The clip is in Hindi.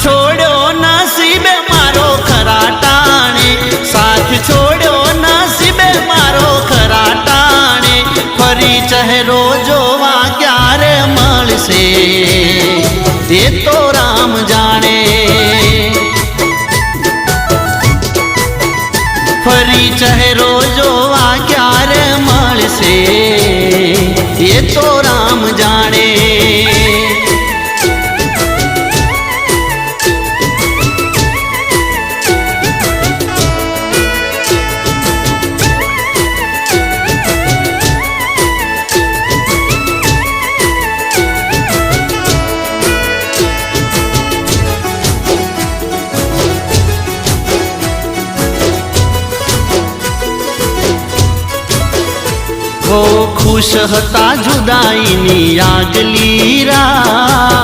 छोड़ो नसीबे मारो खरा टाणे, साथ छोड़ो नसीबे मारो खरा टाणे। फरी चेहरो जोवा क्यारे मळशे ये तो राम जाने। फरी चेहरो जोवा क्यारे मळशे ये तो राम जाने। वो खुश हता जुदाईनी आगली रात।